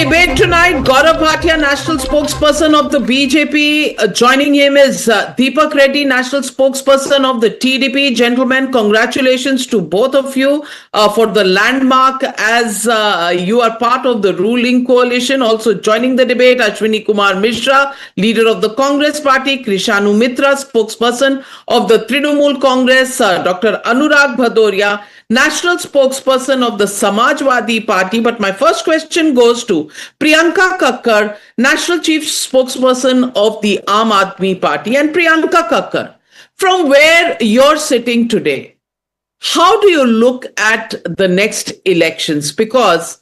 debate tonight. Gaurav Bhatia, national spokesperson of the BJP. Joining him is Deepak Reddy, national spokesperson of the TDP. Gentlemen, congratulations to both of you for the landmark as you are part of the ruling coalition. Also joining the debate, Ashwini Kumar Mishra, leader of the Congress party. Krishanu Mitra, spokesperson of the Trinamool Congress. Dr. Anurag Bhadoria, national spokesperson of the Samajwadi Party. But my first question goes to Priyanka Kakkar, national chief spokesperson of the Aam Aadmi Party. And Priyanka Kakkar, from where you're sitting today, how do you look at the next elections? Because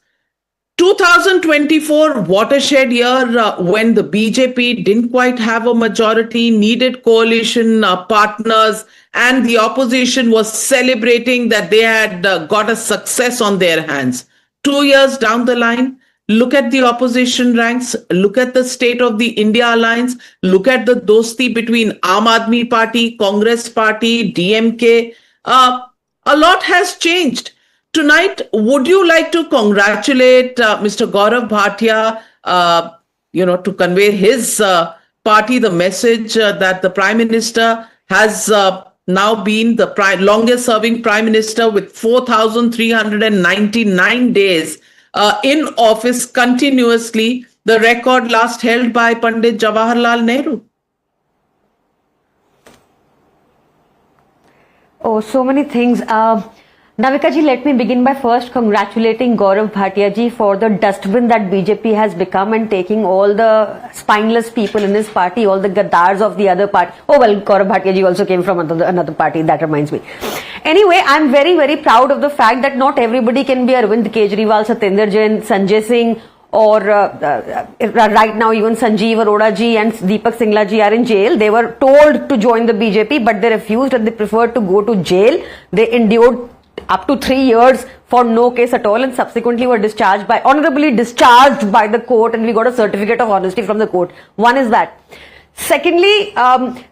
2024 watershed year when the BJP didn't quite have a majority, needed coalition partners, and the opposition was celebrating that they had got a success on their hands. 2 years down the line, look at the opposition ranks, look at the state of the India Alliance, look at the dosti between Aam Aadmi Party, Congress Party, DMK. A lot has changed. Tonight, would you like to congratulate Mr. Gaurav Bhatia, to convey his party the message that the Prime Minister has now been the longest serving Prime Minister with 4,399 days in office continuously, the record last held by Pandit Jawaharlal Nehru? Oh, so many things. Navika ji, let me begin by first congratulating Gaurav Bhatia ji for the dustbin that BJP has become and taking all the spineless people in his party, all the gaddars of the other party. Oh well, Gaurav Bhatia ji also came from another party, that reminds me. Anyway, I'm very, very proud of the fact that not everybody can be Arvind Kejriwal, Satinder Jain, Sanjay Singh, or right now even Sanjeev Arora ji and Deepak Singla ji are in jail. They were told to join the BJP, but they refused and they preferred to go to jail. They endured up to 3 years for no case at all and subsequently were honorably discharged by the court, and we got a certificate of honesty from the court. One is that. Secondly,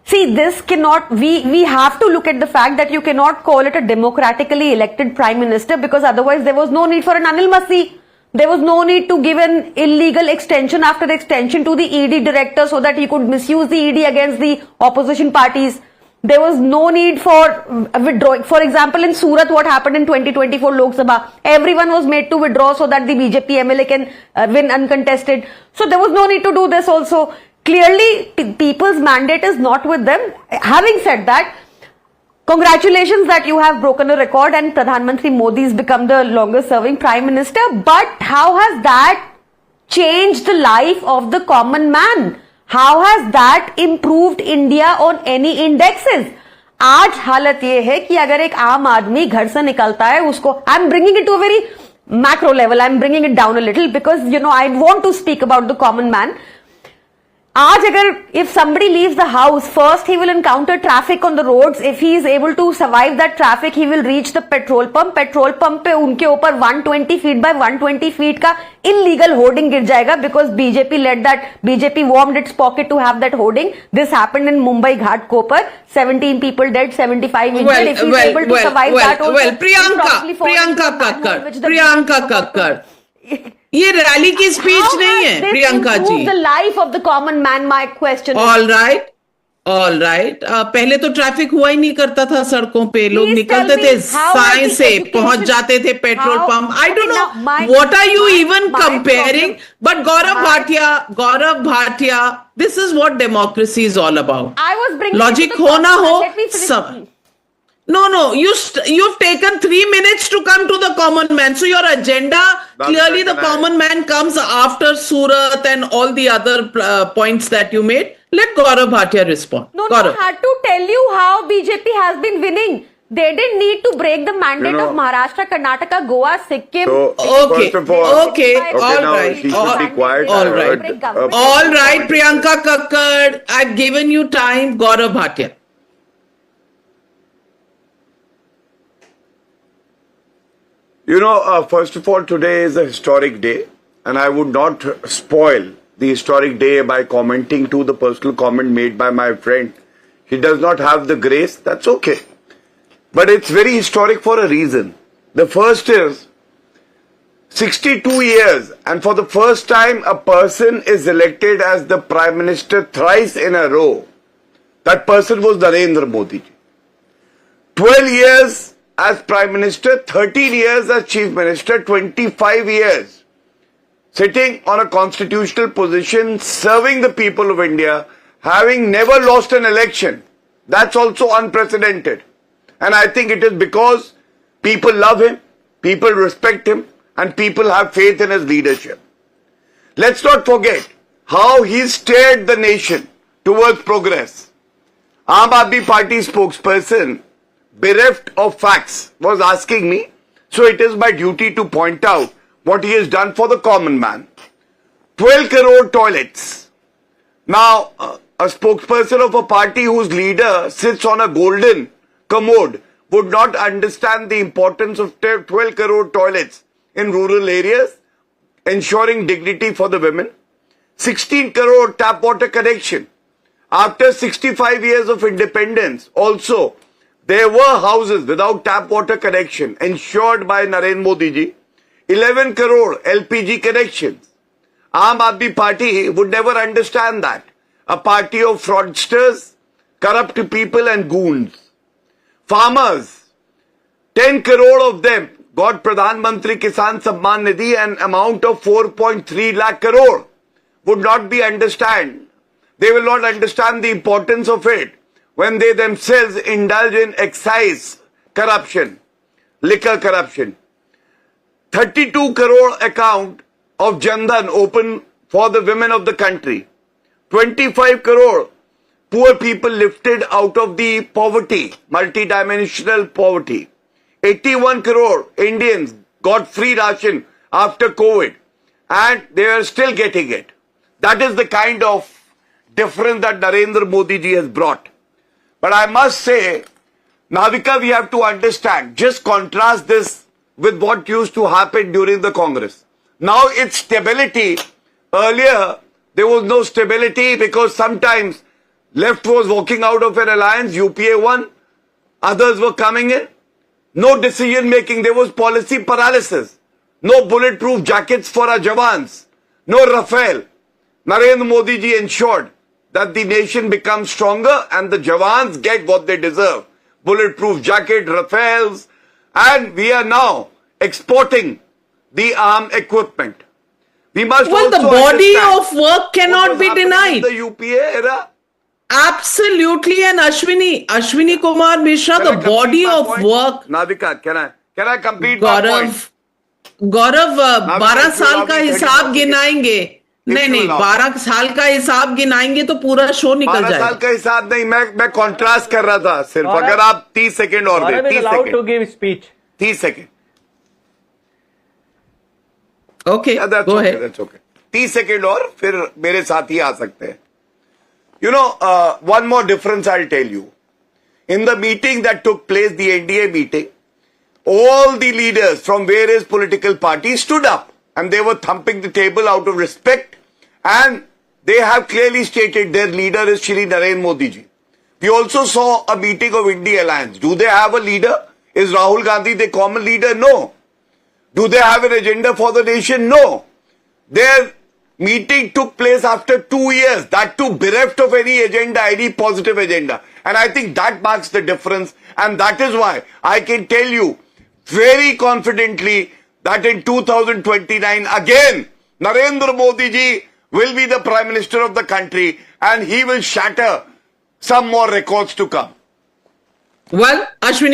see, this cannot, we have to look at the fact that you cannot call it a democratically elected Prime Minister, because otherwise there was no need for an Anil Masi. There was no need to give an illegal extension after extension to the ED director so that he could misuse the ED against the opposition parties. There was no need for withdrawing. For example, in Surat, what happened in 2024 Lok Sabha, everyone was made to withdraw so that the BJP MLA can win uncontested. So there was no need to do this also. Clearly, people's mandate is not with them. Having said that, congratulations that you have broken a record and Pradhan Mantri Modi has become the longest serving Prime Minister. But how has that changed the life of the common man? How has that improved India on any indexes? आज हालत ये है कि अगर एक आम आदमी घर से निकलता है उसको, I'm bringing it to a very macro level, I'm bringing it down a little because I want to speak about the common man. आज अगर if somebody leaves the house, first he will encounter traffic on the roads. If he is able to survive that traffic, he will reach the petrol pump. Petrol pump पे उनके ऊपर 120 feet by 120 feet का illegal hoarding गिर जाएगा because BJP warmed its pocket to have that hoarding. This happened in Mumbai Ghat Kopar. 17 people dead, 75 injured. If he is able to survive that also, Priyanka Kakkar. ये rally की speech नहीं है Priyanka ji. The life of the common man, my question. All right. पहले तो traffic हुआ ही नहीं करता था सड़कों पे, लोग निकलते थे साए से पहुंच जाते थे petrol pump. I don't know what are you even comparing, but Gaurav Bhatia, this is what democracy is all about. I was bringing logic हो ना हो सब. No, you've taken 3 minutes to come to the common man. So your agenda, clearly the common man comes after Surat and all the other points that you made. Let Gaurav Bhatia respond. No, I had to tell you how BJP has been winning. They didn't need to break the mandate of Maharashtra, Karnataka, Goa, Sikkim. So, okay, all right. All right, Priyanka Kakkar, I've given you time. Gaurav Bhatia. First of all, today is a historic day, and I would not spoil the historic day by commenting to the personal comment made by my friend. He does not have the grace, that's okay. But it's very historic for a reason. The first is, 62 years, and for the first time, a person is elected as the Prime Minister thrice in a row. That person was Narendra Modi. 12 years as Prime Minister, 13 years as Chief Minister, 25 years sitting on a constitutional position, serving the people of India, having never lost an election. That's also unprecedented. And I think it is because people love him, people respect him, and people have faith in his leadership. Let's not forget how he steered the nation towards progress. Aam Aadmi Party spokesperson, bereft of facts, was asking me, so it is my duty to point out what he has done for the common man. 12 crore toilets. Now, a spokesperson of a party whose leader sits on a golden commode would not understand the importance of 12 crore toilets in rural areas, ensuring dignity for the women. 16 crore tap water connection. After 65 years of independence, also, there were houses without tap water connection ensured by Narendra Modi ji. 11 crore LPG connections. Aam Aadmi Party would never understand that. A party of fraudsters, corrupt people and goons. Farmers, 10 crore of them got Pradhan Mantri Kisan Samman Nidhi, an amount of 4.3 lakh crore. Would not be understand. They will not understand the importance of it when they themselves indulge in excise corruption, liquor corruption. 32 crore account of Jan Dhan open for the women of the country. 25 crore poor people lifted out of the poverty, multidimensional poverty. 81 crore Indians got free ration after COVID, and they are still getting it. That is the kind of difference that Narendra Modi ji has brought. But I must say, Navika, we have to understand, just contrast this with what used to happen during the Congress. Now it's stability. Earlier, there was no stability because sometimes left was walking out of an alliance, UPA won, others were coming in. No decision making, there was policy paralysis. No bulletproof jackets for our Jawans. No Rafale. Narendra Modi ji ensured that the nation becomes stronger and the Jawans get what they deserve. Bulletproof jacket, Rafales, and we are now exporting the armed equipment. We must Well, the also body understand of work cannot what was be happening denied. in the UPA era. Absolutely, and Ashwini Kumar Mishra, Can I the complete body my of point? work. Navika, can I complete my point? Gaurav 12 if you साल allow का me 30 हिसाब seconds. गिनाएंगे नहीं you नहीं allow. 12 साल का हिसाब गिनाएंगे तो पूरा शो निकल 12 साल जाएगा का हिसाब नहीं, मैं कॉन्ट्रास्ट कर रहा था सिर्फ. Gaurav- अगर आप 30 सेकंड और दे, Gaurav is 30 allowed to second, give speech. 30 second. Okay That's go okay, ahead that's okay. 30 second और फिर मेरे साथ ही आ सकते हैं. You know, one more difference I'll tell you. In the meeting that took place, the NDA meeting, all the leaders from various political parties stood up and they were thumping the table out of respect, and they have clearly stated their leader is Shri Narendra Modi ji. We also saw a meeting of India Alliance. Do they have a leader? Is Rahul Gandhi the common leader? No. Do they have an agenda for the nation? No. Their meeting took place after 2 years, that too bereft of any agenda, any positive agenda. And I think that marks the difference, and that is why I can tell you very confidently that in 2029 again Narendra Modi ji will be the Prime Minister of the country, and he will shatter some more records to come. Well Ashwini